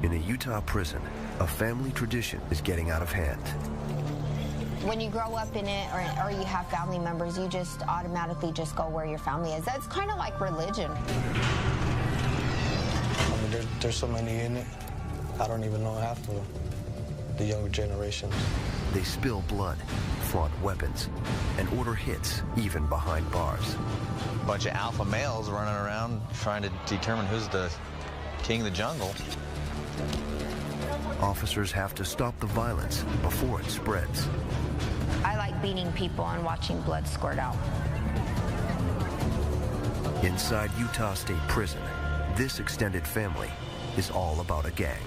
In a Utah prison, a family tradition is getting out of hand. When you grow up in it or you have family members, you just automatically just go where your family is. That's kind of like religion. I mean, there's so many in it. I don't even know half of them, the younger generations. They spill blood, flaunt weapons, and order hits even behind bars. A bunch of alpha males running around trying to determine who's the king of the jungle. Officers have to stop the violence before it spreads. I like beating people and watching blood squirt out. Inside Utah State Prison, this extended family is all about a gang.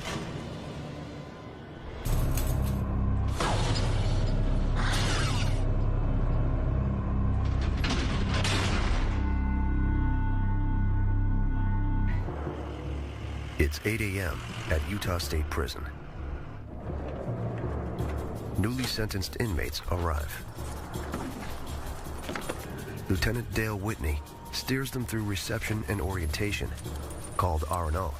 It's 8 a.m. at Utah State Prison. Newly sentenced inmates arrive. Lieutenant Dale Whitney steers them through reception and orientation, called R&O.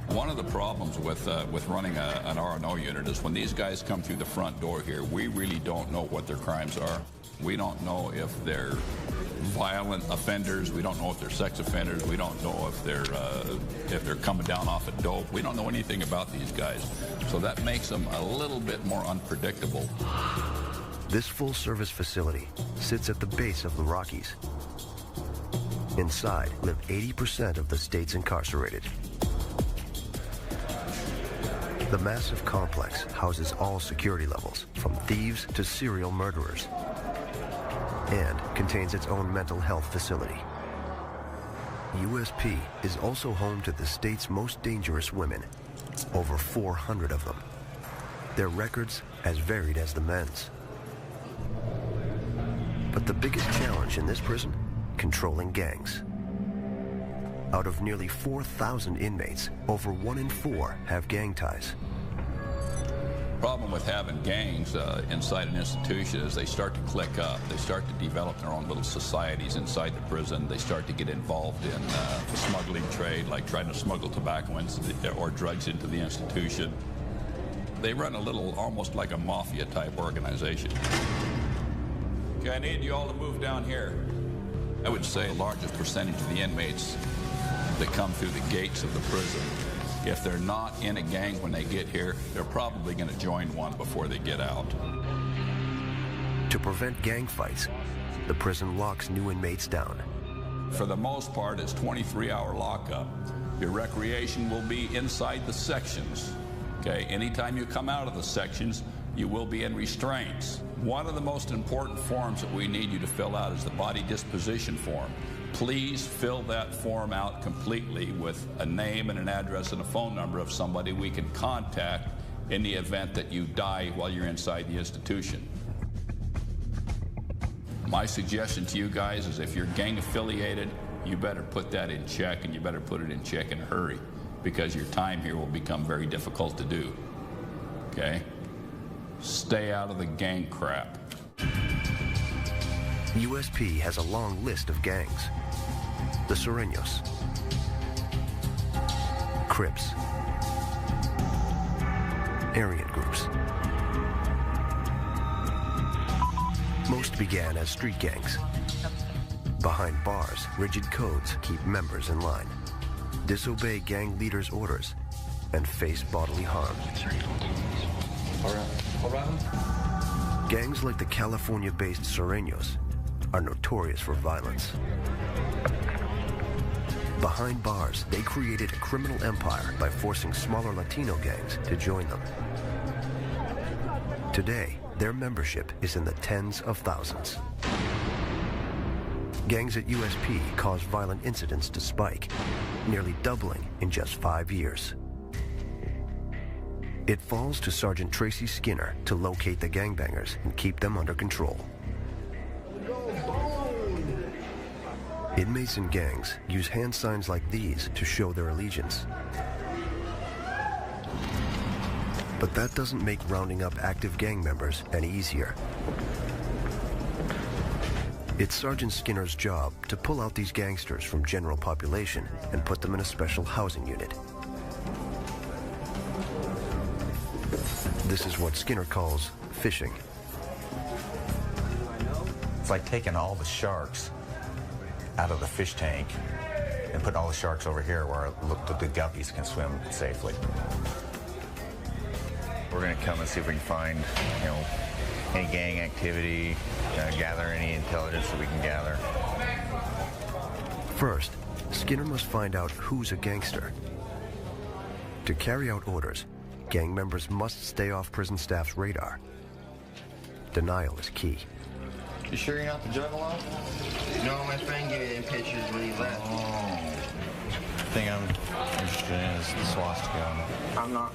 One of the problems with running an R&O unit is when these guys come through the front door here, we really don't know what their crimes are. We don't know if they're violent offenders. We don't know if they're sex offenders. We don't know if they're coming down off of dope. We don't know anything about these guys. So that makes them a little bit more unpredictable. This full-service facility sits at the base of the Rockies. Inside live 80% of the state's incarcerated. The massive complex houses all security levels, from thieves to serial murderers, and contains its own mental health facility. USP is also home to the state's most dangerous women, over 400 of them. Their records as varied as the men's. But the biggest challenge in this prison? Controlling gangs. Out of nearly 4,000 inmates, over 1 in 4 have gang ties. Problem with having gangs inside an institution is they start to click up. They start to develop their own little societies inside the prison. They start to get involved in the smuggling trade, like trying to smuggle tobacco or drugs into the institution. They run a little, almost like a mafia type organization. Okay, I need you all to move down here. I would say the largest percentage of the inmates that come through the gates of the prison, if they're not in a gang when they get here, they're probably going to join one before they get out. To prevent gang fights, the prison locks new inmates down. For the most part, it's 23-hour lockup. Your recreation will be inside the sections. Okay, anytime you come out of the sections, you will be in restraints. One of the most important forms that we need you to fill out is the body disposition form. Please fill that form out completely with a name and an address and a phone number of somebody we can contact in the event that you die while you're inside the institution. My suggestion to you guys is if you're gang affiliated, you better put that in check, and you better put it in check in a hurry, because your time here will become very difficult to do. Okay? Stay out of the gang crap. USP has a long list of gangs. The Sureños, Crips, Aryan groups. Most began as street gangs. Behind bars, rigid codes keep members in line, disobey gang leaders' orders, and face bodily harm. Gangs like the California-based Sureños are notorious for violence. Behind bars, they created a criminal empire by forcing smaller Latino gangs to join them. Today, their membership is in the tens of thousands. Gangs at USP caused violent incidents to spike, nearly doubling in just 5 years. It falls to Sergeant Tracy Skinner to locate the gangbangers and keep them under control. Inmates and gangs use hand signs like these to show their allegiance. But that doesn't make rounding up active gang members any easier. It's Sergeant Skinner's job to pull out these gangsters from general population and put them in a special housing unit. This is what Skinner calls fishing. It's like taking all the sharks out of the fish tank and putting all the sharks over here where the guppies can swim safely. We're going to come and see if we can find, any gang activity, gather any intelligence that we can gather. First, Skinner must find out who's a gangster. To carry out orders, gang members must stay off prison staff's radar. Denial is key. You sure you're not the juggalo? No, my friend gave me pictures when he left. The thing I'm interested in is the swastika. I'm not.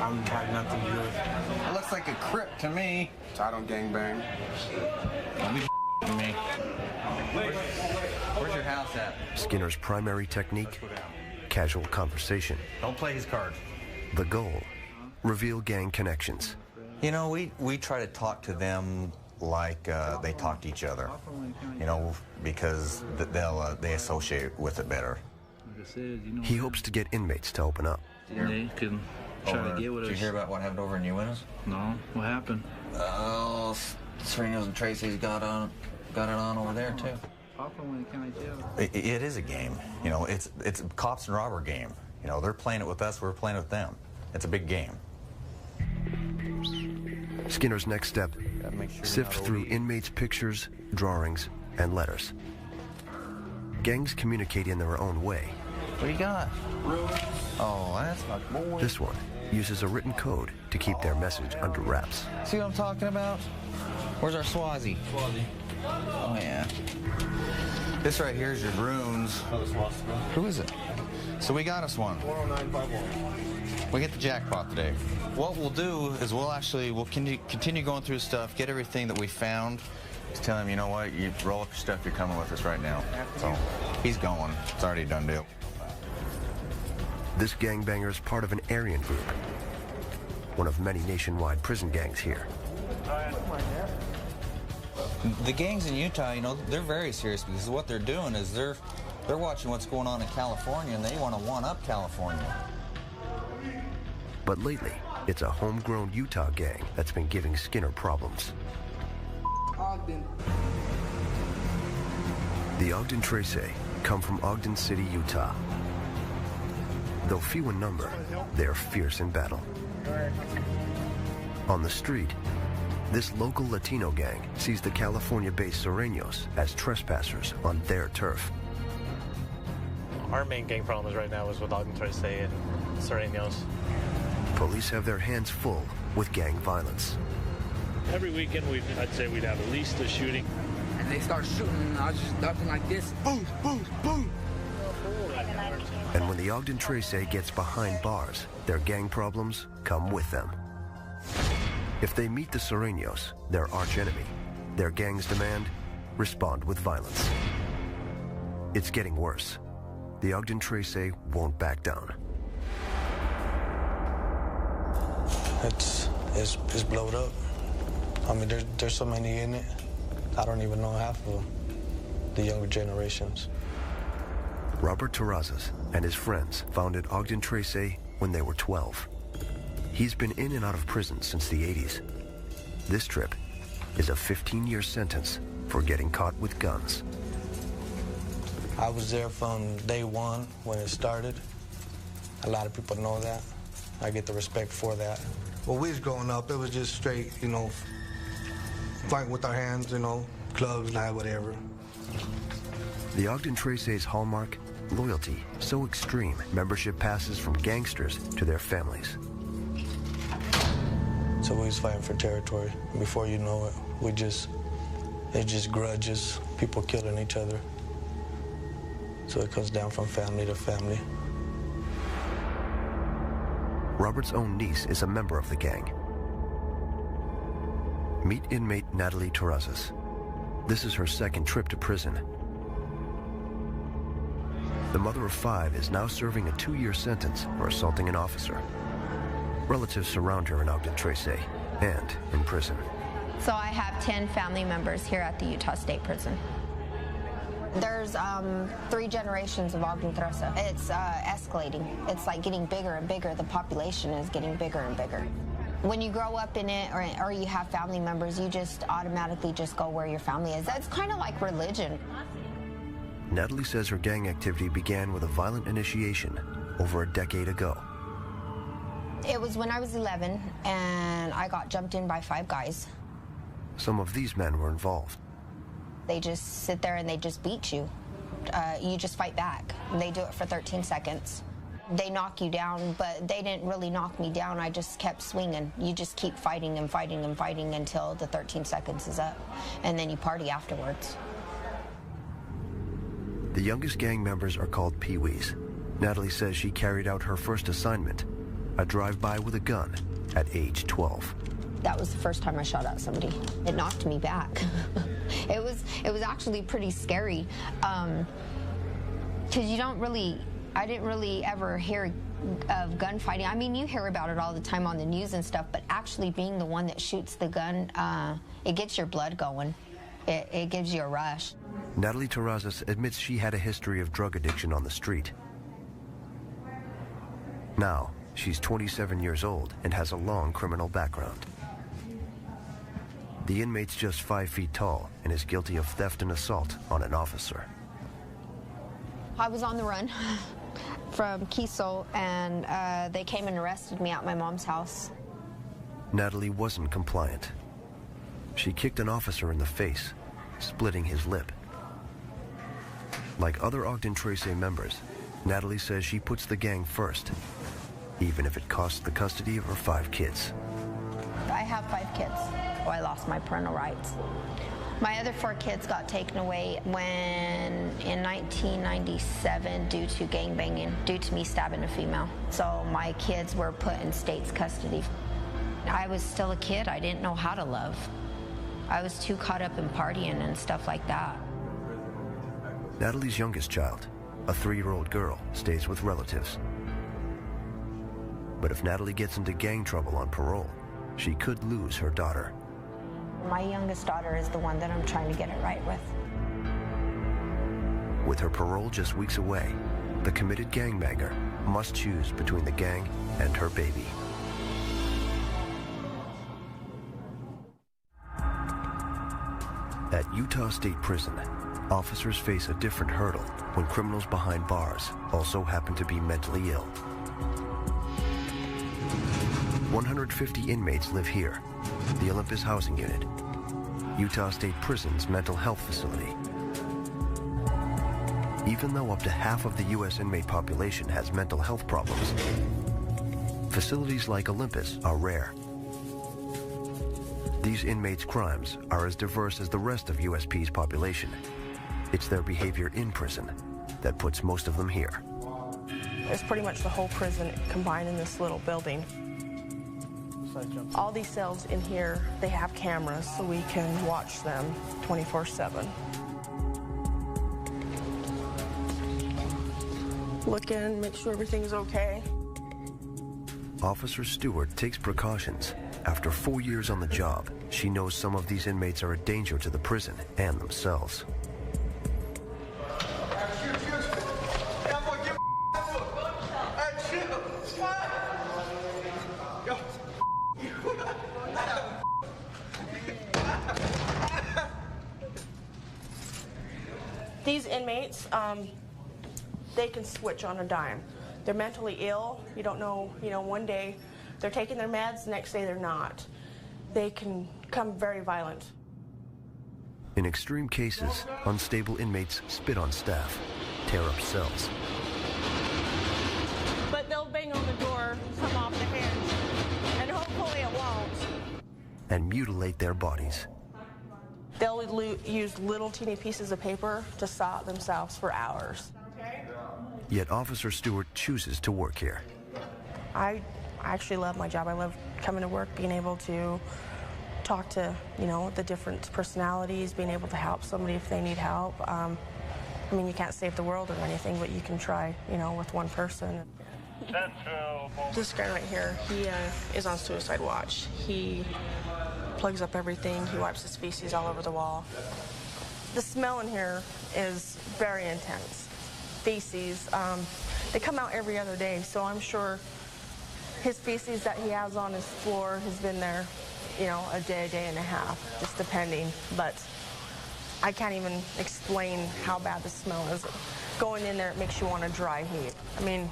I'm had nothing to do with it. It looks like a crypt to me. I don't gangbang. Don't be to me. Where's your house at? Skinner's primary technique, casual conversation. Don't play his cards. The goal, reveal gang connections. We try to talk to them like they talk to each other, because they associate with it better. He hopes to get inmates to open up. They can try to get with us. Did you hear about what happened over in Uintas? No, what happened? Oh, Serenos and Tracy's got it on over there too. It is a game. It's a cops and robber game. They're playing it with us, we're playing it with them. It's a big game. Skinner's next step, sift through inmates' pictures, drawings, and letters. Gangs communicate in their own way. What do you got? Oh, that's not boy. This one uses a written code to keep their message under wraps. See what I'm talking about? Where's our Swazi? Oh, yeah. This right here is your runes. Who is it? So we got us one. 40951. We get the jackpot today. What we'll do is we'll continue going through stuff, get everything that we found. Just tell him, you know what, you roll up your stuff, you're coming with us right now. So he's going. It's already a done deal. This gangbanger is part of an Aryan group, one of many nationwide prison gangs here. The gangs in Utah, they're very serious because what they're doing is they're watching what's going on in California and they want to one-up California. But lately, it's a homegrown Utah gang that's been giving Skinner problems. Ogden. The Ogden Trace come from Ogden City, Utah. Though few in number, they are fierce in battle. On the street, this local Latino gang sees the California-based Sureños as trespassers on their turf. Our main gang problems right now is with Ogden Trace and Sureños. Police have their hands full with gang violence. Every weekend, I'd say we'd have at least a shooting. And they start shooting, and I was just ducking like this. Boom, boom, boom. And when the Ogden Trace gets behind bars, their gang problems come with them. If they meet the Sureños, their archenemy, their gang's demand, respond with violence. It's getting worse. The Ogden Trace won't back down. It's blowed up. I mean, there's so many in it. I don't even know half of them. The younger generations. Robert Terrazas and his friends founded Ogden Trace when they were 12. He's been in and out of prison since the 80s. This trip is a 15-year sentence for getting caught with guns. I was there from day one when it started. A lot of people know that. I get the respect for that. When we was growing up, it was just straight, fighting with our hands, clubs, knives, whatever. The Ogden Trace's hallmark, loyalty so extreme, membership passes from gangsters to their families. So we was fighting for territory. Before you know it, it's just grudges, people killing each other. So it comes down from family to family. Robert's own niece is a member of the gang. Meet inmate Natalie Terrazas. This is her second trip to prison. The mother of 5 is now serving a 2-year sentence for assaulting an officer. Relatives surround her in Ogden Trace and in prison. So I have 10 family members here at the Utah State Prison. There's 3 generations of Ogden Trace. It's escalating. It's like getting bigger and bigger. The population is getting bigger and bigger. When you grow up in it or you have family members, you just automatically just go where your family is. That's kind of like religion. Natalie says her gang activity began with a violent initiation over a decade ago. It was when I was 11, and I got jumped in by 5 guys. Some of these men were involved. They just sit there and they just beat you. You just fight back. They do it for 13 seconds. They knock you down, but they didn't really knock me down. I just kept swinging. You just keep fighting and fighting and fighting until the 13 seconds is up, and then you party afterwards. The youngest gang members are called Pee-wees. Natalie says she carried out her first assignment, a drive-by with a gun, at age 12. That was the first time I shot at somebody. It knocked me back. It was actually pretty scary, because I didn't really ever hear of gunfighting. I mean, you hear about it all the time on the news and stuff, but actually being the one that shoots the gun, it gets your blood going. It gives you a rush. Natalie Terrazas admits she had a history of drug addiction on the street. Now, she's 27 years old and has a long criminal background. The inmate's just 5 feet tall and is guilty of theft and assault on an officer. I was on the run from Kiesel, and they came and arrested me at my mom's house. Natalie wasn't compliant. She kicked an officer in the face, splitting his lip. Like other Ogden Trace members, Natalie says she puts the gang first, even if it costs the custody of her 5 kids. I have 5 kids. Oh, I lost my parental rights. My other 4 kids got taken away in 1997 due to gangbanging, due to me stabbing a female. So my kids were put in state's custody. I was still a kid. I didn't know how to love. I was too caught up in partying and stuff like that. Natalie's youngest child, a 3-year-old girl, stays with relatives. But if Natalie gets into gang trouble on parole, she could lose her daughter. My youngest daughter is the one that I'm trying to get it right with. With her parole just weeks away, the committed gangbanger must choose between the gang and her baby. At Utah State Prison, officers face a different hurdle when criminals behind bars also happen to be mentally ill. 150 inmates live here, the Olympus Housing Unit, Utah State Prison's mental health facility. Even though up to half of the U.S. inmate population has mental health problems, facilities like Olympus are rare. These inmates' crimes are as diverse as the rest of USP's population. It's their behavior in prison that puts most of them here. It's pretty much the whole prison combined in this little building. All these cells in here, they have cameras so we can watch them 24/7. Look in, make sure everything's okay. Officer Stewart takes precautions. After 4 years on the job, she knows some of these inmates are a danger to the prison and themselves. These inmates, they can switch on a dime. They're mentally ill. You don't know, one day they're taking their meds, the next day they're not. They can become very violent. In extreme cases, unstable inmates spit on staff, tear up cells. But they'll bang on the door, come off the hinge, and hopefully it won't. And mutilate their bodies. They'll use little teeny pieces of paper to saw themselves for hours. Yet Officer Stewart chooses to work here. I actually love my job. I love coming to work, being able to talk to, the different personalities, being able to help somebody if they need help. I mean, you can't save the world or anything, but you can try, with one person. This guy right here, he is on suicide watch. He plugs up everything. He wipes his feces all over the wall. The smell in here is very intense. Feces. They come out every other day, so I'm sure His feces that he has on his floor has been there, you know, a day and a half, just depending. But I can't even explain how bad the smell is. Going in there, it makes you want to dry heat. I mean,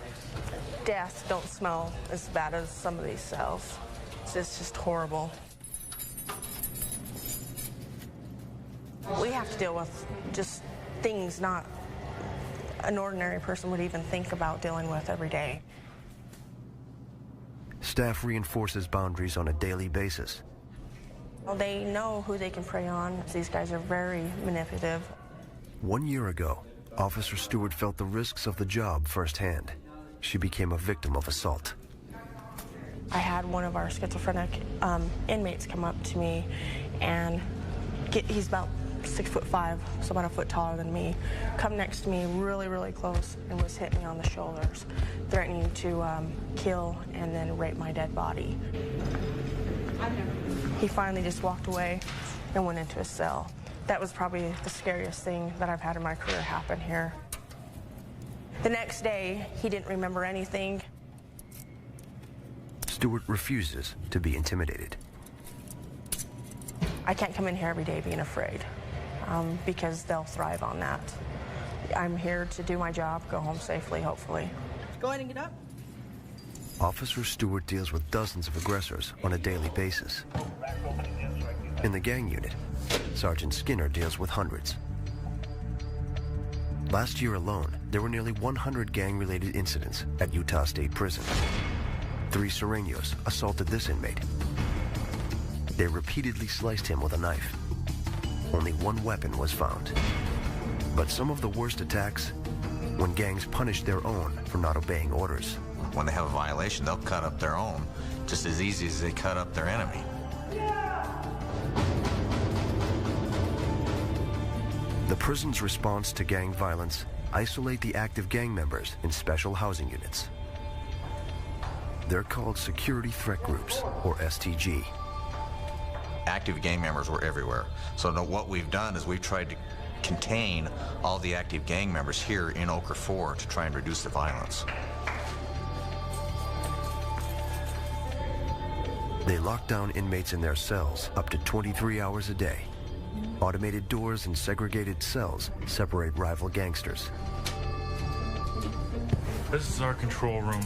deaths don't smell as bad as some of these cells. It's just horrible. We have to deal with just things not an ordinary person would even think about dealing with every day. Staff reinforces boundaries on a daily basis. Well, they know who they can prey on. These guys are very manipulative. 1 year ago, Officer Stewart felt the risks of the job firsthand. She became a victim of assault. I had one of our schizophrenic inmates come up to me, and he's about 6'5", so about a foot taller than me, come next to me really, really close and was hitting me on the shoulders, threatening to kill and then rape my dead body. He finally just walked away and went into his cell. That was probably the scariest thing that I've had in my career happen here. The next day, he didn't remember anything. Stewart refuses to be intimidated. I can't come in here every day being afraid, because they'll thrive on that. I'm here to do my job, go home safely, hopefully. Go ahead and get up. Officer Stewart deals with dozens of aggressors on a daily basis. In the gang unit, Sergeant Skinner deals with hundreds. Last year alone, there were nearly 100 gang-related incidents at Utah State Prison. 3 Sureños assaulted this inmate. They repeatedly sliced him with a knife. Only 1 weapon was found. But some of the worst attacks, when gangs punish their own for not obeying orders. When they have a violation, they'll cut up their own just as easy as they cut up their enemy. The prison's response to gang violence isolate the active gang members in special housing units. They're called Security Threat Groups, or STG. Active gang members were everywhere. So what we've done is we've tried to contain all the active gang members here in Ochre 4 to try and reduce the violence. They lock down inmates in their cells up to 23 hours a day. Automated doors and segregated cells separate rival gangsters. This is our control room.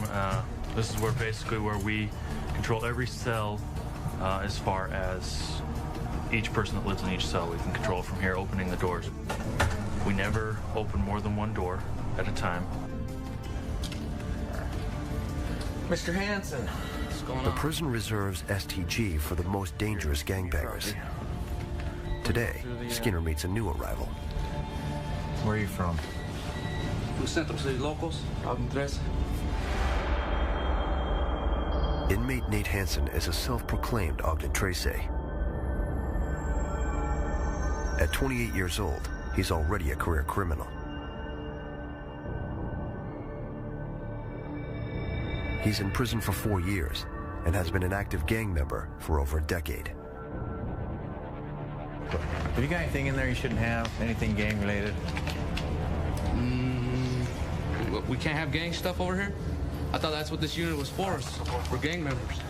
This is where we control every cell as far as each person that lives in each cell. We can control from here, opening the doors. We never open more than 1 door at a time. Mr. Hansen, what's going on? The prison reserves STG for the most dangerous gangbangers. Today, Skinner meets a new arrival. Where are you from? From Central City Locals, Ogden 3. Inmate Nate Hansen is a self-proclaimed Ogden Trace. At 28 years old, he's already a career criminal. He's in prison for 4 years and has been an active gang member for over a decade. Have you got anything in there you shouldn't have? Anything gang-related? We can't have gang stuff over here? I thought that's what this unit was for gang members.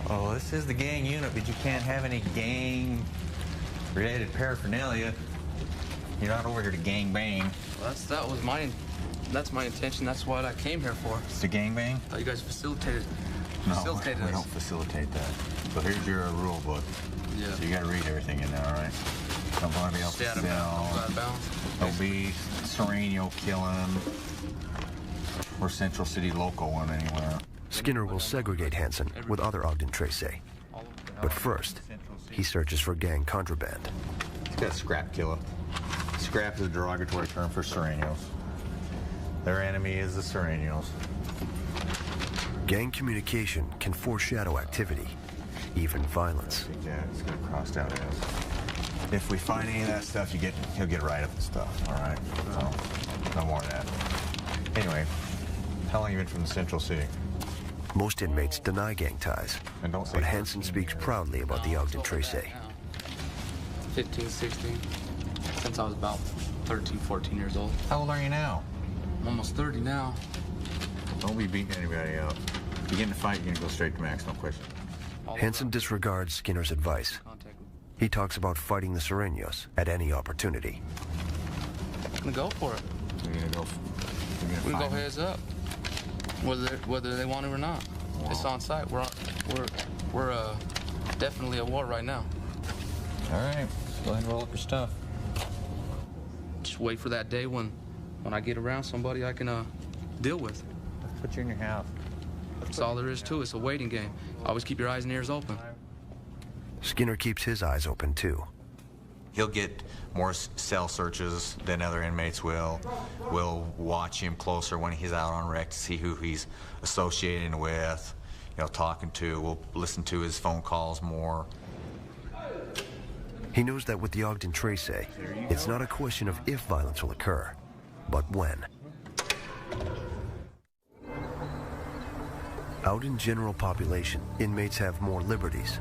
Oh, this is the gang unit, but you can't have any gang-related paraphernalia. You're not over here to gang bang. Well, that's my intention. That's what I came here for. It's to gang bang? I thought you guys facilitated No, us. we don't facilitate that. So here's your rule book. Yeah. So you got to read everything in there, all right? Don't want to be able to sell. Don't be Sureño killing or Central City Local one anywhere. Skinner will segregate Hansen with other Ogden Trace. But first, he searches for gang contraband. He's got scrap killer. Scrap is a derogatory term for Sureños. Their enemy is the Sureños. Gang communication can foreshadow activity, even violence. Yeah, it's gonna cross out as. If we find any of that stuff, he'll get right up the stuff. All right. So no more of that. Anyway, how long have you been from the Central City? Most inmates deny gang ties, but Hansen speaks proudly about the Ogden Trace. 15, 16, since I was about 13, 14 years old. How old are you now? I'm almost 30 now. Don't be beating anybody up. you get in a fight, you're going to go straight to max, no question. Hansen disregards Skinner's advice. He talks about fighting the Sureños at any opportunity. I'm gonna go for it. We're going to go. We can go heads up, whether they want it or not. Wow. It's on site. We're definitely at war right now. All right, go ahead and roll up your stuff. Just wait for that day when I get around somebody I can deal with. Let's put you in your house. That's all there is to it. It's a waiting game. Always keep your eyes and ears open. Skinner keeps his eyes open too. He'll get more cell searches than other inmates will. We'll watch him closer when he's out on rec to see who he's associating with, talking to. We'll listen to his phone calls more. He knows that with the Ogden Trace, it's not a question of if violence will occur, but when. Out in general population, inmates have more liberties.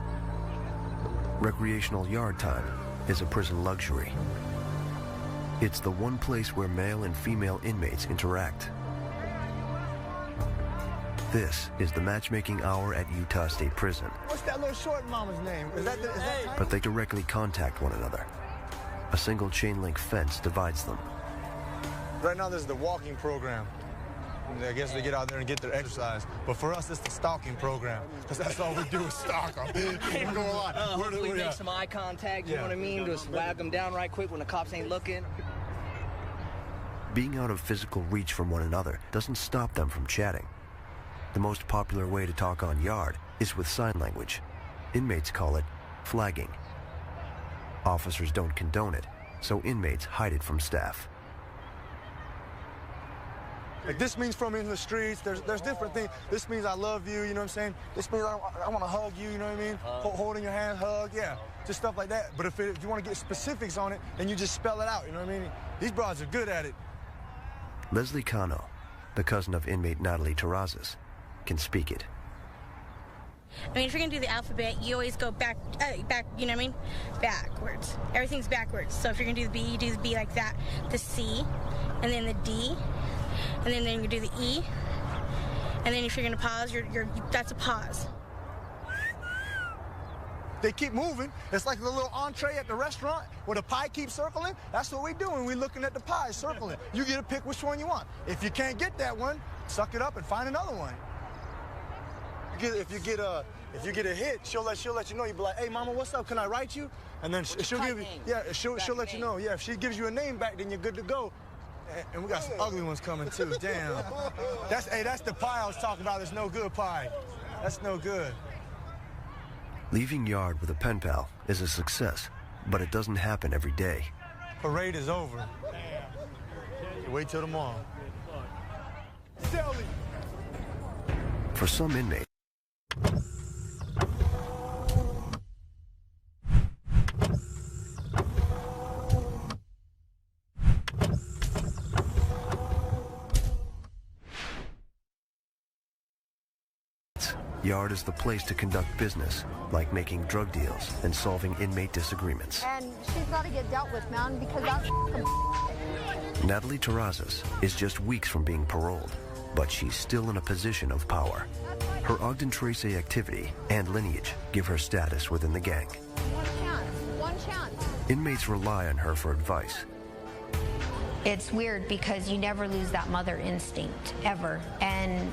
Recreational yard time is a prison luxury. It's the one place where male and female inmates interact. This is the matchmaking hour at Utah State Prison. What's that little short mama's name? Is that but they directly contact one another. A single chain link fence divides them. Right now, this is the walking program. I guess they get out there and get their exercise. But for us, it's the stalking program, because that's all we do is stalk them. Can't go a lot. We make some eye contact, you know what I mean? Just wag them down right quick when the cops ain't looking. Being out of physical reach from one another doesn't stop them from chatting. The most popular way to talk on yard is with sign language. Inmates call it flagging. Officers don't condone it, so inmates hide it from staff. Like, this means from in the streets, there's different things. This means I love you, you know what I'm saying? This means I want to hug you, you know what I mean? Holding your hand, hug, yeah. Just stuff like that. But if you want to get specifics on it, then you just spell it out, you know what I mean? These broads are good at it. Leslie Cano, the cousin of inmate Natalie Terrazas, can speak it. I mean, if you're going to do the alphabet, you always go back, you know what I mean? Backwards. Everything's backwards. So if you're going to do the B, you do the B like that. The C, and then the D, and then you do the E. And then if you're going to pause, that's a pause. They keep moving. It's like the little entree at the restaurant where the pie keeps circling. That's what we're doing. We're looking at the pie, circling. You get to pick which one you want. If you can't get that one, suck it up and find another one. If you get a hit, she'll let you know. You'll be like, hey, mama, what's up? Can I write you? And then she'll give you, she'll let you know. Yeah, if she gives you a name back, then you're good to go. And we got some ugly ones coming too. Damn. That's the pie I was talking about. It's no good pie. That's no good. Leaving yard with a pen pal is a success, but it doesn't happen every day. Parade is over. Wait till tomorrow. Sally. For some inmates, yard is the place to conduct business, like making drug deals and solving inmate disagreements. And she's got to get dealt with, man, because that's Natalie Terrazas is just weeks from being paroled, but she's still in a position of power. Her Ogden Trace activity and lineage give her status within the gang. One chance. Inmates rely on her for advice. It's weird because you never lose that mother instinct, ever. And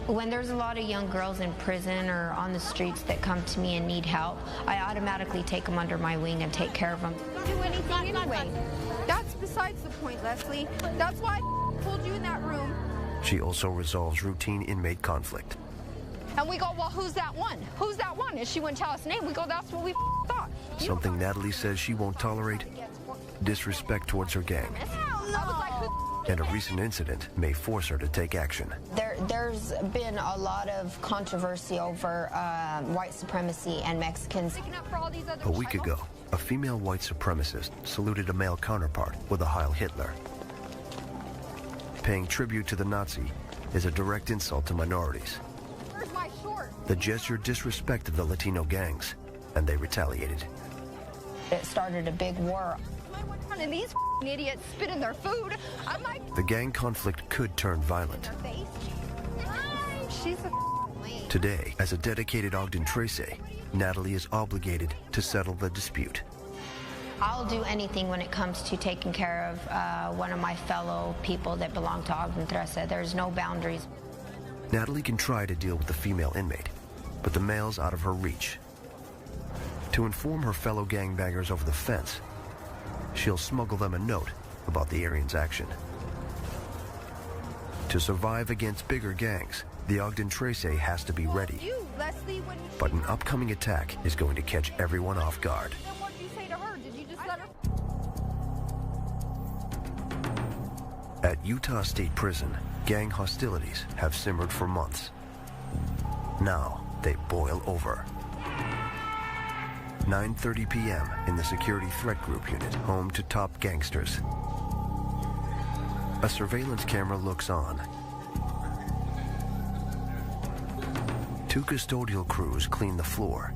when there's a lot of young girls in prison or on the streets that come to me and need help, I automatically take them under my wing and take care of them. Don't do anything anyway. That's besides the point, Leslie. That's why I pulled you in that room. She also resolves routine inmate conflict. And we go, well, who's that one? Who's that one? And she wouldn't tell us name. We go, that's what we thought. Something Natalie says she won't tolerate: disrespect towards her gang. And a recent incident may force her to take action. There's been a lot of controversy over white supremacy and Mexicans. A week ago, a female white supremacist saluted a male counterpart with a Heil Hitler. Paying tribute to the Nazi is a direct insult to minorities. Where's my short? The gesture disrespected the Latino gangs, and they retaliated. It started a big war. And these idiots spit in their food. I'm like, The gang conflict could turn violent. she's a Today, as a dedicated Ogden Tracy, Natalie is obligated to settle the dispute. I'll do anything when it comes to taking care of one of my fellow people that belong to Ogden Tracy. There's no boundaries. Natalie can try to deal with the female inmate, but the male's out of her reach. To inform her fellow gangbangers over the fence, she'll smuggle them a note about the Aryan's action. To survive against bigger gangs, the Ogden Tracy has to be ready. But an upcoming attack is going to catch everyone off guard. Then what did you say to her? Did you just let her? At Utah State Prison, gang hostilities have simmered for months. Now they boil over. 9:30 p.m. in the Security Threat Group unit, home to top gangsters. A surveillance camera looks on. Two custodial crews clean the floor.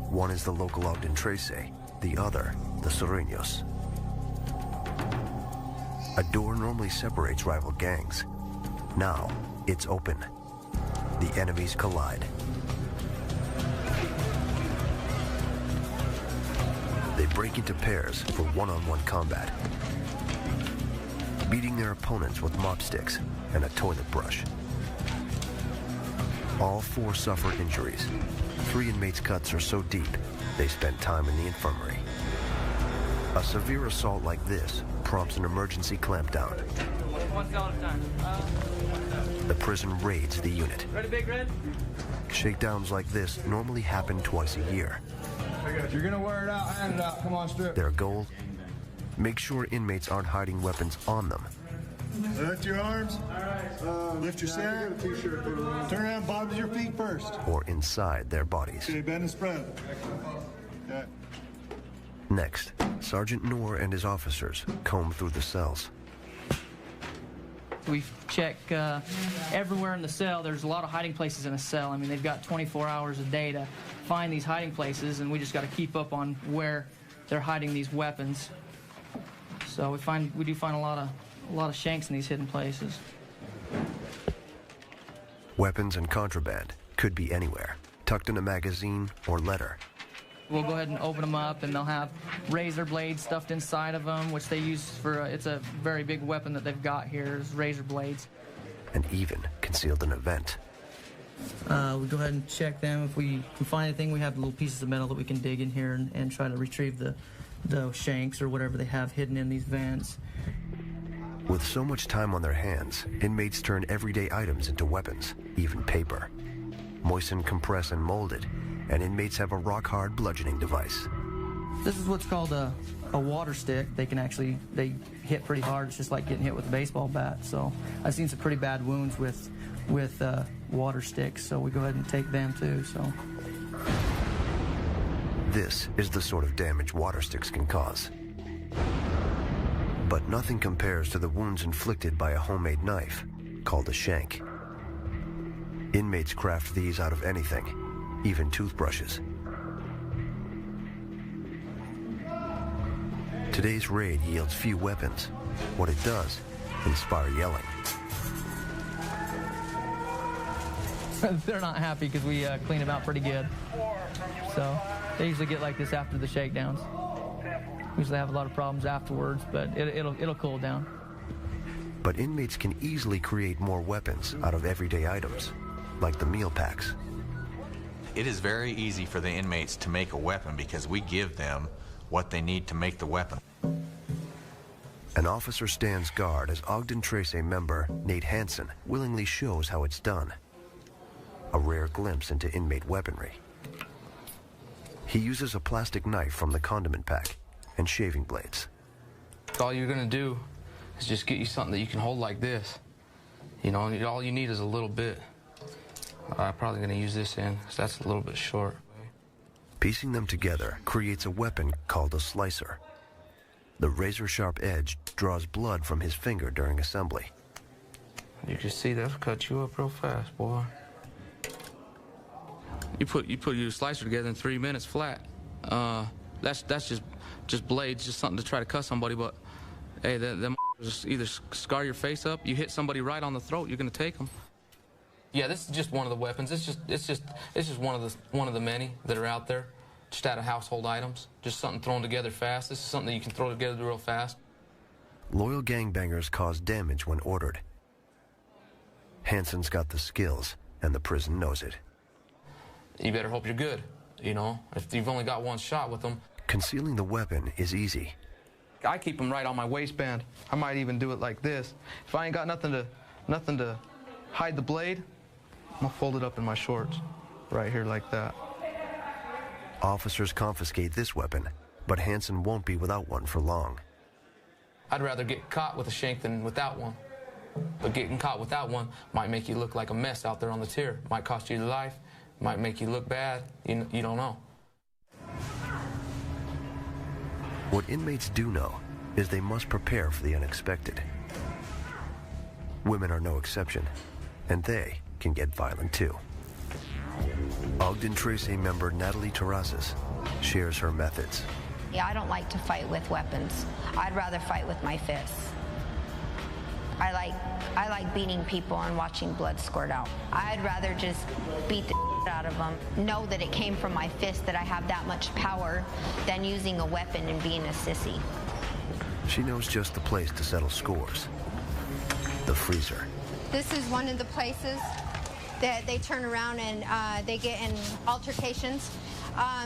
One is the local Ogden Tracy, the other, the Sureños. A door normally separates rival gangs. Now, it's open. The enemies collide. They break into pairs for one-on-one combat, beating their opponents with mop sticks and a toilet brush. All four suffer injuries. 3 inmates' cuts are so deep, they spend time in the infirmary. A severe assault like this prompts an emergency clampdown. One cell at a time. The prison raids the unit. Ready, Big Red? Shakedowns like this normally happen twice a year. If you're gonna wear it out, hand it out. Come on, strip. Their goal? Make sure inmates aren't hiding weapons on them. Lift your arms. Lift your sack. Turn around, bottom of your feet first. Or inside their bodies. Okay, bend and spread. Okay. Next, Sergeant Noor and his officers comb through the cells. We check everywhere in the cell. There's a lot of hiding places in a cell. I mean, they've got 24 hours a day to find these hiding places, and we just got to keep up on where they're hiding these weapons. So we do find a lot of shanks in these hidden places. Weapons and contraband could be anywhere, tucked in a magazine or letter. We'll go ahead and open them up, and they'll have razor blades stuffed inside of them, which they use for, it's a very big weapon that they've got here, is razor blades. And even concealed in a vent. We go ahead and check them. If we can find anything, we have little pieces of metal that we can dig in here and try to retrieve the shanks or whatever they have hidden in these vents. With so much time on their hands, inmates turn everyday items into weapons, even paper. Moisten, compress, and mold it, and inmates have a rock-hard bludgeoning device. This is what's called a water stick. They hit pretty hard. It's just like getting hit with a baseball bat. So I've seen some pretty bad wounds with water sticks, so we go ahead and take them too. So this is the sort of damage water sticks can cause. But nothing compares to the wounds inflicted by a homemade knife called a shank. Inmates craft these out of anything, even toothbrushes. Today's raid yields few weapons. What it does, inspire yelling. They're not happy because we clean them out pretty good. So they usually get like this after the shakedowns. Usually have a lot of problems afterwards, but it'll cool down. But inmates can easily create more weapons out of everyday items, like the meal packs. It is very easy for the inmates to make a weapon because we give them what they need to make the weapon. An officer stands guard as Ogden Tracy member Nate Hansen willingly shows how it's done. A rare glimpse into inmate weaponry. He uses a plastic knife from the condiment pack and shaving blades. All you're gonna do is just get you something that you can hold like this. You know, all you need is a little bit. I'm probably gonna use this end, because that's a little bit short. Piecing them together creates a weapon called a slicer. The razor-sharp edge draws blood from his finger during assembly. You can see that'll cut you up real fast, boy. You put your slicer together in 3 minutes flat. That's just blades, just something to try to cut somebody. But hey, them just either scar your face up. You hit somebody right on the throat, you're gonna take them. Yeah, this is just one of the weapons. It's just one of the many that are out there, just out of household items. Just something thrown together fast. This is something that you can throw together real fast. Loyal gangbangers cause damage when ordered. Hanson's got the skills, and the prison knows it. You better hope you're good, you know? If you've only got one shot with them. Concealing the weapon is easy. I keep them right on my waistband. I might even do it like this. If I ain't got nothing to hide the blade, I'm gonna fold it up in my shorts, right here like that. Officers confiscate this weapon, but Hanson won't be without one for long. I'd rather get caught with a shank than without one. But getting caught without one might make you look like a mess out there on the tier. Might cost you your life, might make you look bad. You don't know. What inmates do know is they must prepare for the unexpected. Women are no exception, and they can get violent too. Ogden Tracy member Natalie Terrazas shares her methods. Yeah, I don't like to fight with weapons. I'd rather fight with my fists. I like beating people and watching blood squirt out. I'd rather just beat the out of them, know that it came from my fist, that I have that much power, than using a weapon and being a sissy. She knows just the place to settle scores. The freezer. This is one of the places that they turn around and they get in altercations.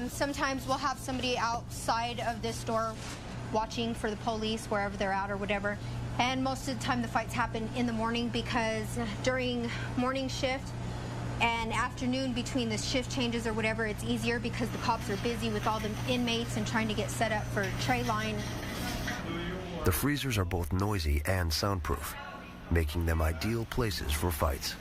Sometimes we'll have somebody outside of this door watching for the police wherever they're at or whatever. And most of the time the fights happen in the morning, because during morning shift and afternoon between the shift changes or whatever, it's easier because the cops are busy with all the inmates and trying to get set up for tray line. The freezers are both noisy and soundproof, making them ideal places for fights.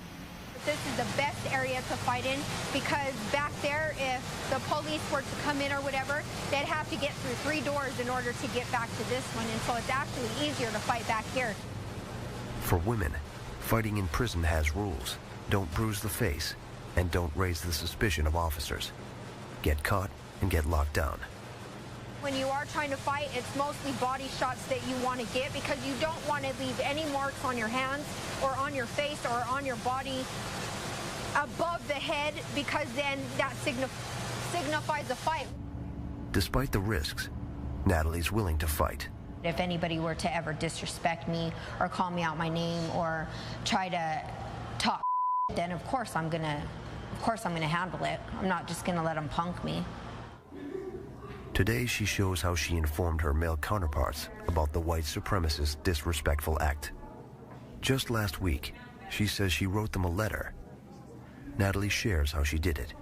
This is the best area to fight in, because back there, if the police were to come in or whatever, they'd have to get through 3 doors in order to get back to this one, and so it's actually easier to fight back here. For women, fighting in prison has rules. Don't bruise the face, and don't raise the suspicion of officers. Get caught and get locked down. When you are trying to fight, it's mostly body shots that you want to get, because you don't want to leave any marks on your hands or on your face or on your body above the head, because then that signifies a fight. Despite the risks, Natalie's willing to fight. If anybody were to ever disrespect me or call me out my name or try to talk, then of course I'm gonna handle it. I'm not just gonna let them punk me. Today she shows how she informed her male counterparts about the white supremacist disrespectful act. Just last week, she says she wrote them a letter. Natalie shares how she did it.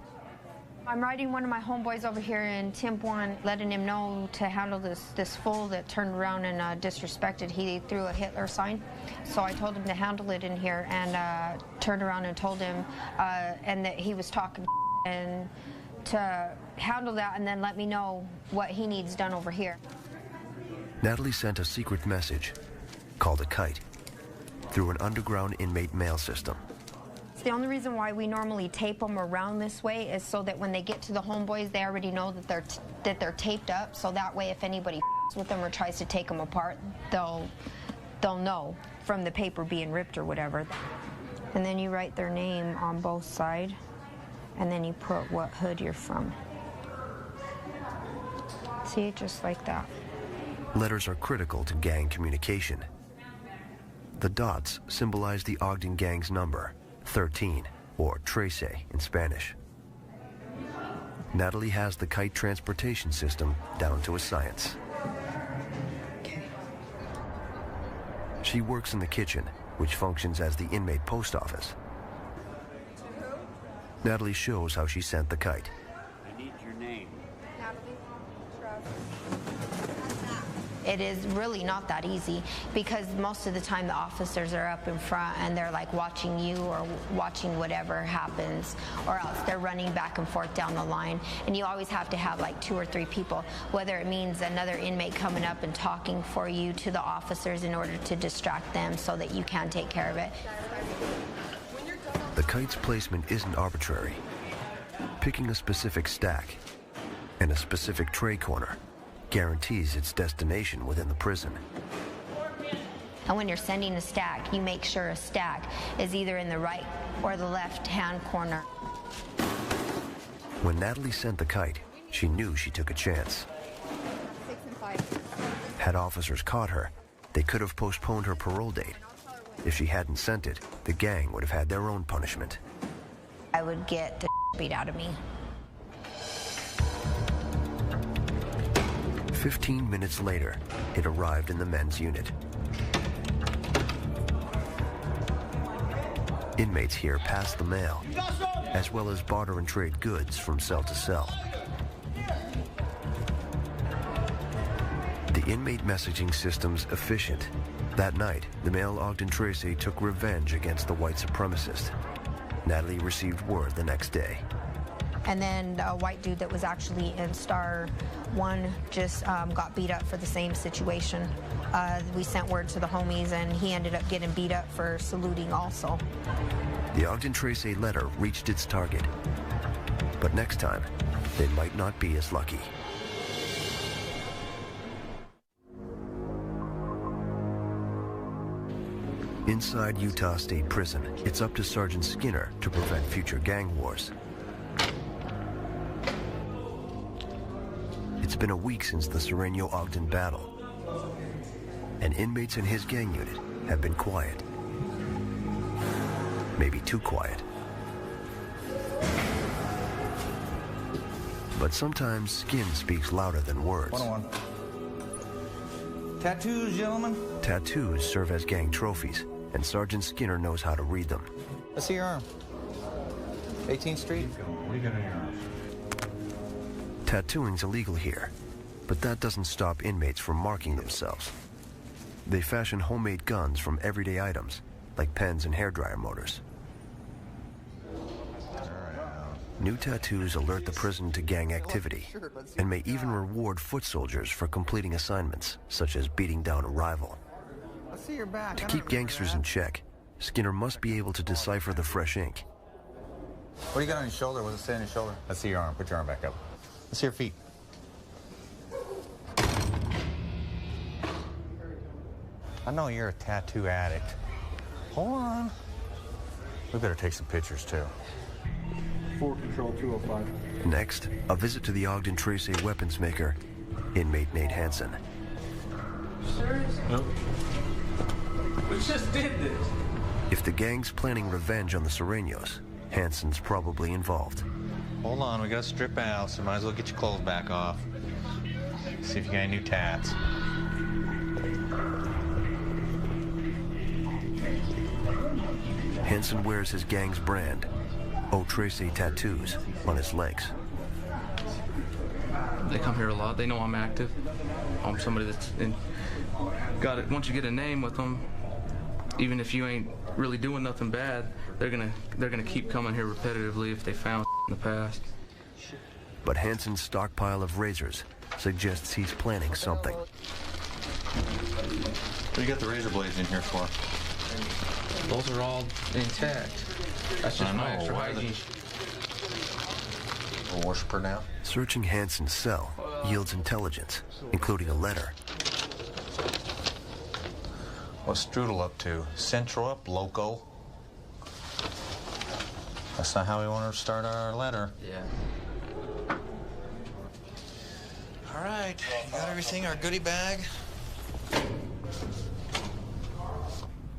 I'm writing one of my homeboys over here in Temp 1, letting him know to handle this fool that turned around and disrespected. He threw a Hitler sign. So I told him to handle it in here, and turned around and told him and that he was talking and to handle that, and then let me know what he needs done over here. Natalie sent a secret message, called a kite, through an underground inmate mail system. The only reason why we normally tape them around this way is so that when they get to the homeboys, they already know that they're taped up. So that way, if anybody with them or tries to take them apart, they'll know from the paper being ripped or whatever. And then you write their name on both sides, and then you put what hood you're from. See, just like that. Letters are critical to gang communication. The dots symbolize the Ogden gang's number, 13, or Trece in Spanish. Natalie has the kite transportation system down to a science. Okay. She works in the kitchen, which functions as the inmate post office. Natalie shows how she sent the kite. I need your name. It is really not that easy, because most of the time the officers are up in front and they're like watching you or watching whatever happens, or else they're running back and forth down the line. And you always have to have like 2 or 3 people, whether it means another inmate coming up and talking for you to the officers in order to distract them so that you can take care of it. The kite's placement isn't arbitrary. Picking a specific stack and a specific tray corner guarantees its destination within the prison. And when you're sending a stack, you make sure a stack is either in the right or the left-hand corner. When Natalie sent the kite, she knew she took a chance. 6 and 5. Had officers caught her, they could have postponed her parole date. If she hadn't sent it, the gang would have had their own punishment. I would get the beat out of me. 15 minutes later, it arrived in the men's unit. Inmates here pass the mail, as well as barter and trade goods from cell to cell. The inmate messaging system's efficient. That night, the male Ogden Tracy took revenge against the white supremacist. Natalie received word the next day. And then a white dude that was actually in Star 1 just got beat up for the same situation. We sent word to the homies, and he ended up getting beat up for saluting also. The Ogden Tracy letter reached its target. But next time, they might not be as lucky. Inside Utah State Prison, it's up to Sergeant Skinner to prevent future gang wars. It's been a week since the Sereno-Ogden battle, and inmates in his gang unit have been quiet. Maybe too quiet. But sometimes skin speaks louder than words. 101. Tattoos, gentlemen. Tattoos serve as gang trophies, and Sergeant Skinner knows how to read them. Let's see your arm. 18th Street. What do you got on your arm? Tattooing's illegal here, but that doesn't stop inmates from marking themselves. They fashion homemade guns from everyday items, like pens and hairdryer motors. New tattoos alert the prison to gang activity, and may even reward foot soldiers for completing assignments, such as beating down a rival. Let's see your back. To keep gangsters in check, Skinner must be able to decipher the fresh ink. What do you got on your shoulder? What does it say on your shoulder? Let's see your arm. Put your arm back up. Let's see your feet. I know you're a tattoo addict. Hold on. We better take some pictures, too. 4 Control 205. Next, a visit to the Ogden Tracy weapons maker, inmate Nate Hansen. Serious? Nope. We just did this. If the gang's planning revenge on the Serenos, Hansen's probably involved. Hold on, we gotta strip out, so might as well get your clothes back off. See if you got any new tats. Hansen wears his gang's brand, O Tracy tattoos, on his legs. They come here a lot. They know I'm active. I'm somebody that's got it. Once you get a name with them, even if you ain't really doing nothing bad, they're gonna keep coming here repetitively if they found in the past. But Hansen's stockpile of razors suggests he's planning something. What do you got the razor blades in here for? Those are all intact. That's just my extra hygiene. A worshiper now? Searching Hansen's cell yields intelligence, including a letter. What's Strudel up to? Central up, loco. That's not how we want to start our letter. Yeah. All right, you got everything, our goodie bag?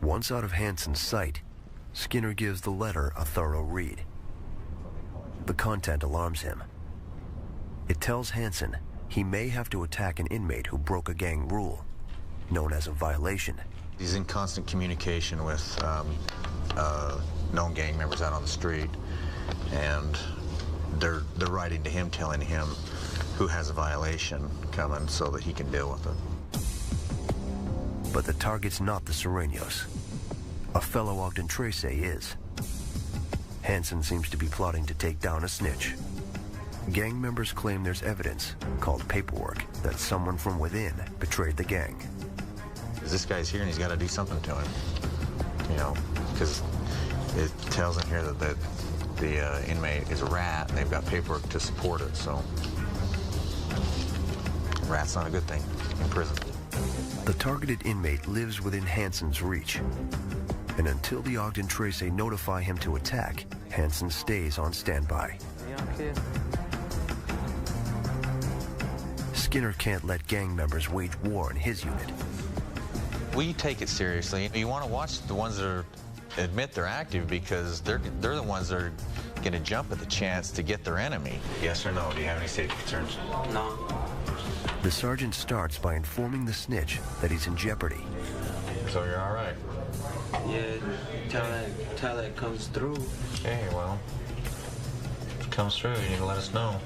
Once out of Hansen's sight, Skinner gives the letter a thorough read. The content alarms him. It tells Hansen he may have to attack an inmate who broke a gang rule, known as a violation. He's in constant communication with known gang members out on the street, and they're writing to him, telling him who has a violation coming so that he can deal with it. But the target's not the Serenos. A fellow Ogden Tracy is. Hansen seems to be plotting to take down a snitch. Gang members claim there's evidence, called paperwork, that someone from within betrayed the gang. This guy's here and he's got to do something to him, you know, because it tells him here that the inmate is a rat and they've got paperwork to support it, so rat's not a good thing in prison. The targeted inmate lives within Hanson's reach. And until the Ogden Trace notify him to attack, Hanson stays on standby. Skinner can't let gang members wage war in his unit. We take it seriously. You want to watch the ones that admit they're active because they're the ones that are going to jump at the chance to get their enemy. Yes or no? Do you have any safety concerns? No. The sergeant starts by informing the snitch that he's in jeopardy. So you're all right? Yeah, till that comes through. Okay, well, if it comes through, you need to let us know.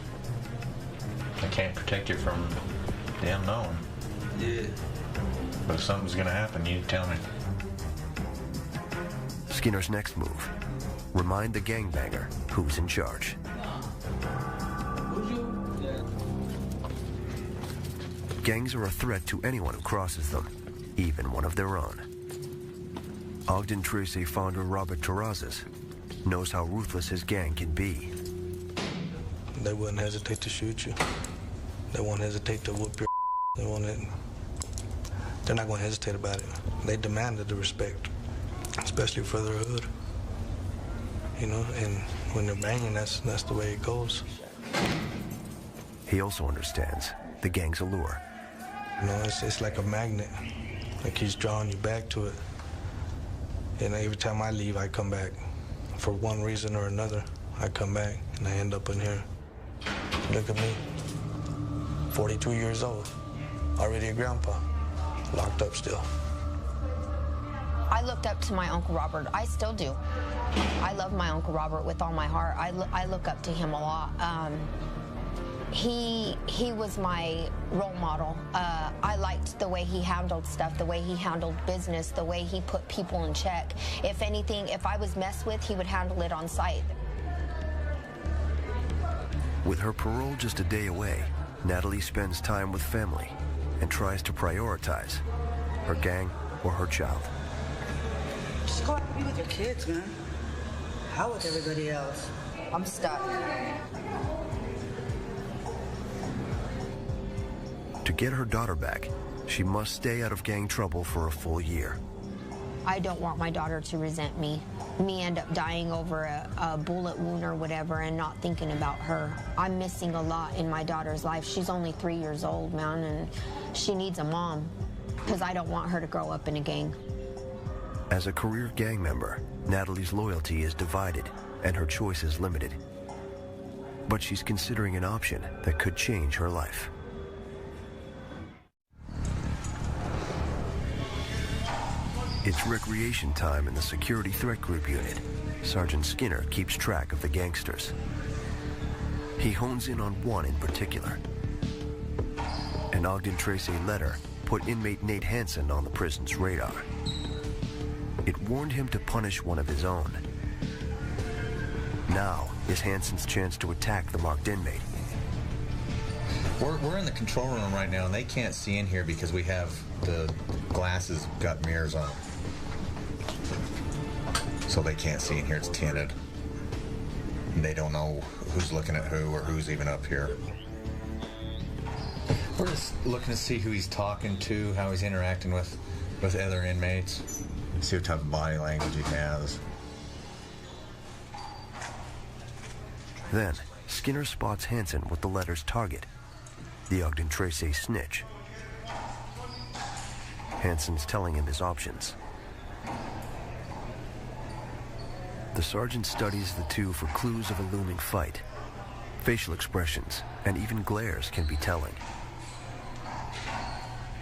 I can't protect you from the unknown. Yeah. But if something's gonna happen, you tell me. Skinner's next move: remind the gangbanger who's in charge. Gangs are a threat to anyone who crosses them, even one of their own. Ogden Trace founder Robert Terrazas knows how ruthless his gang can be. They wouldn't hesitate to shoot you. They won't hesitate to whoop your. They're not going to hesitate about it. They demanded the respect, especially for their hood. You know, and when they're banging, that's the way it goes. He also understands the gang's allure. You know, it's like a magnet. Like he's drawing you back to it. And every time I leave, I come back. For one reason or another, I come back and I end up in here. Look at me, 42 years old, already a grandpa, locked up still. I looked up to my Uncle Robert. I still do. I love my Uncle Robert with all my heart. I look up to him a lot. He was my role model. I liked the way he handled stuff, the way he handled business, the way he put people in check. If anything, if I was messed with, he would handle it on site. With her parole just a day away, Natalie spends time with family and tries to prioritize her gang or her child. Just go out and be with your kids, man. How with everybody else? I'm stuck. To get her daughter back, she must stay out of gang trouble for a full year. I don't want my daughter to resent me end up dying over a bullet wound or whatever and not thinking about her. I'm missing a lot in my daughter's life. She's only 3 years old, man, and she needs a mom because I don't want her to grow up in a gang. As a career gang member, Natalie's loyalty is divided and her choice is limited. But she's considering an option that could change her life. It's recreation time in the Security Threat Group unit. Sergeant Skinner keeps track of the gangsters. He hones in on one in particular. An Ogden Trace letter put inmate Nate Hanson on the prison's radar. It warned him to punish one of his own. Now is Hanson's chance to attack the marked inmate. We're in the control room right now, and they can't see in here because we have the glasses got mirrors on them. So they can't see in here, it's tinted. And they don't know who's looking at who or who's even up here. We're just looking to see who he's talking to, how he's interacting with other inmates, see what type of body language he has. Then, Skinner spots Hanson with the letter's target, the Ogden Trace snitch. Hanson's telling him his options. The sergeant studies the two for clues of a looming fight. Facial expressions and even glares can be telling.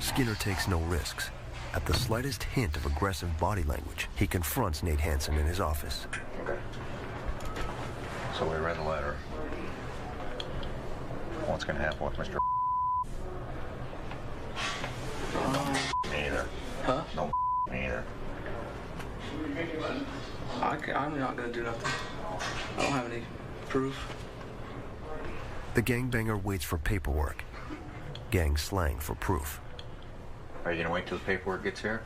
Skinner takes no risks. At the slightest hint of aggressive body language, he confronts Nate Hanson in his office. Okay. So we read the letter. What's going to happen with Mr. Me either. Huh? No me either. I'm not going to do nothing. I don't have any proof. The gangbanger waits for paperwork. Gang slang for proof. Are you going to wait till the paperwork gets here?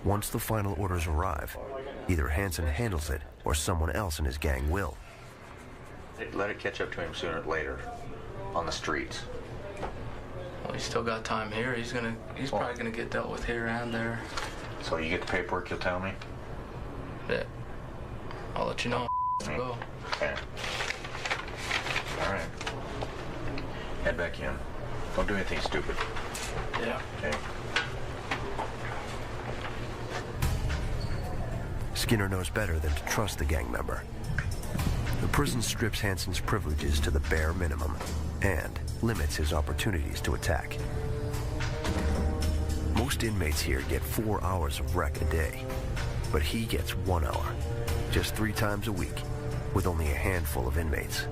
Once the final orders arrive, either Hanson handles it or someone else in his gang will. Let it catch up to him sooner or later on the streets. Well, he's still got time here. He's probably gonna get dealt with here and there. So you get the paperwork, you'll tell me? Yeah. I'll let you know. Go. Okay. All right. Head back in. Don't do anything stupid. Yeah. Okay. Skinner knows better than to trust the gang member. The prison strips Hansen's privileges to the bare minimum and limits his opportunities to attack. Most inmates here get 4 hours of rec a day, but he gets 1 hour, just 3 times a week, with only a handful of inmates.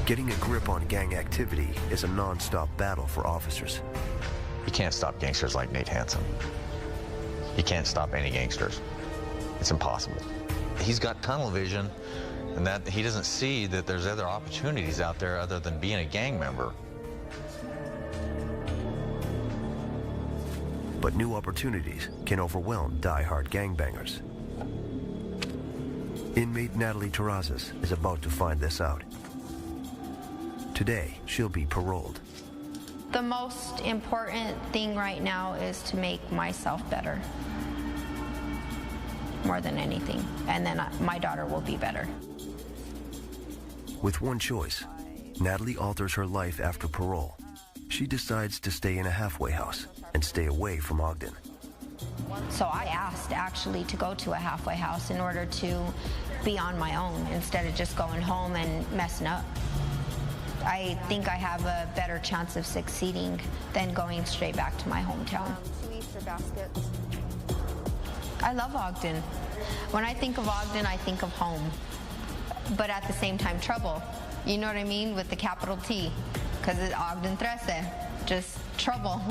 Getting a grip on gang activity is a non-stop battle for officers. You can't stop gangsters like Nate Hansen. You can't stop any gangsters. It's impossible. He's got tunnel vision, and that he doesn't see that there's other opportunities out there other than being a gang member. But new opportunities can overwhelm die-hard gangbangers. Inmate Natalie Terrazas is about to find this out. Today, she'll be paroled. The most important thing right now is to make myself better. More than anything. And then my daughter will be better. With one choice, Natalie alters her life after parole. She decides to stay in a halfway house and stay away from Ogden. So I asked actually to go to a halfway house in order to be on my own instead of just going home and messing up. I think I have a better chance of succeeding than going straight back to my hometown. 2 Easter baskets. I love Ogden. When I think of Ogden, I think of home. But at the same time, trouble. You know what I mean? With the capital T. Because it's Ogden 13. Just trouble.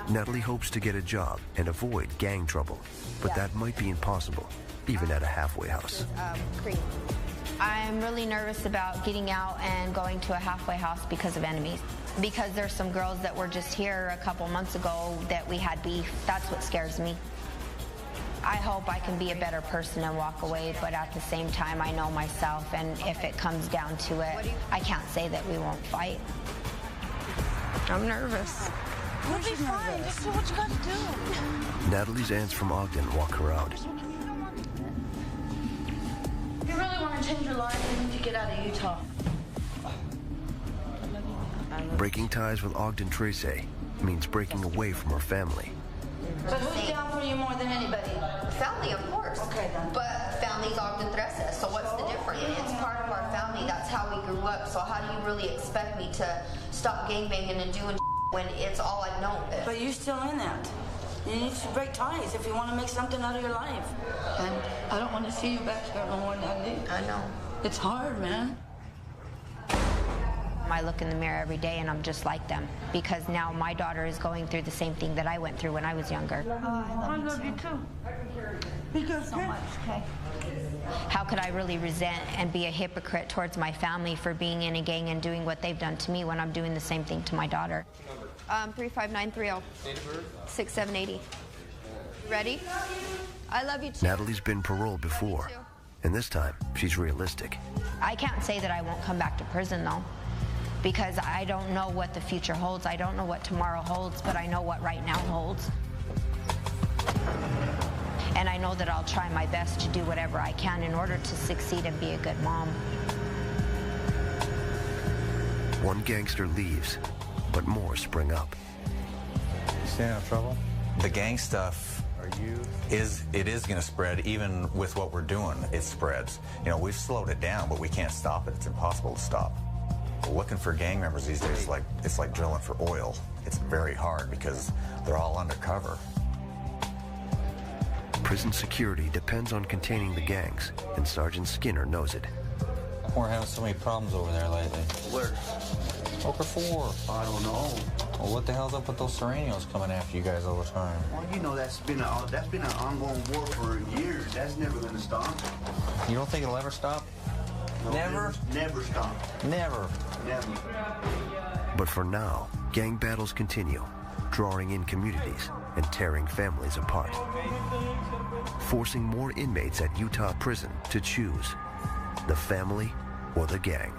Natalie hopes to get a job and avoid gang trouble, but that might be impossible, even at a halfway house. I'm really nervous about getting out and going to a halfway house because of enemies. Because there's some girls that were just here a couple months ago that we had beef. That's what scares me. I hope I can be a better person and walk away, but at the same time, I know myself, and if it comes down to it, I can't say that we won't fight. I'm nervous. You'll be fine. Just do what you got to do. Natalie's aunts from Ogden walk her out. If you really want to change your life, you need to get out of Utah. Breaking ties with Ogden Tracy means breaking away from her family. But who's down for you more than anybody? Family, of course. Okay, then. But family's Ogden 13, so what's the difference? It's part of our family. That's how we grew up. So how do you really expect me to stop gangbanging and doing when it's all I've known? But you're still in that. You need to break ties if you want to make something out of your life. And I don't want to see you back here no more, Natalie. I know. It's hard, man. I look in the mirror every day and I'm just like them because now my daughter is going through the same thing that I went through when I was younger. I love you too. Because so much, okay? How could I really resent and be a hypocrite towards my family for being in a gang and doing what they've done to me when I'm doing the same thing to my daughter? 35930. 6780. Ready? I love you too. Natalie's been paroled before, and this time she's realistic. I can't say that I won't come back to prison though, because I don't know what the future holds. I don't know what tomorrow holds, but I know what right now holds. And I know that I'll try my best to do whatever I can in order to succeed and be a good mom. One gangster leaves, but more spring up. You staying out of trouble? The gang stuff is going to spread even with what we're doing. It spreads. You know, we've slowed it down, but we can't stop it. It's impossible to stop. Looking for gang members these days, it's like drilling for oil. It's very hard because they're all undercover. Prison security depends on containing the gangs, and Sergeant Skinner knows it. We're having so many problems over there lately. Where? Walker 4. I don't know. Well, what the hell's up with those Serenios coming after you guys all the time? Well, you know that's been an ongoing war for years. That's never going to stop. You don't think it'll ever stop? No, Never? Never stop. Never. Never. But for now, gang battles continue, drawing in communities and tearing families apart, forcing more inmates at Utah prison to choose the family or the gang.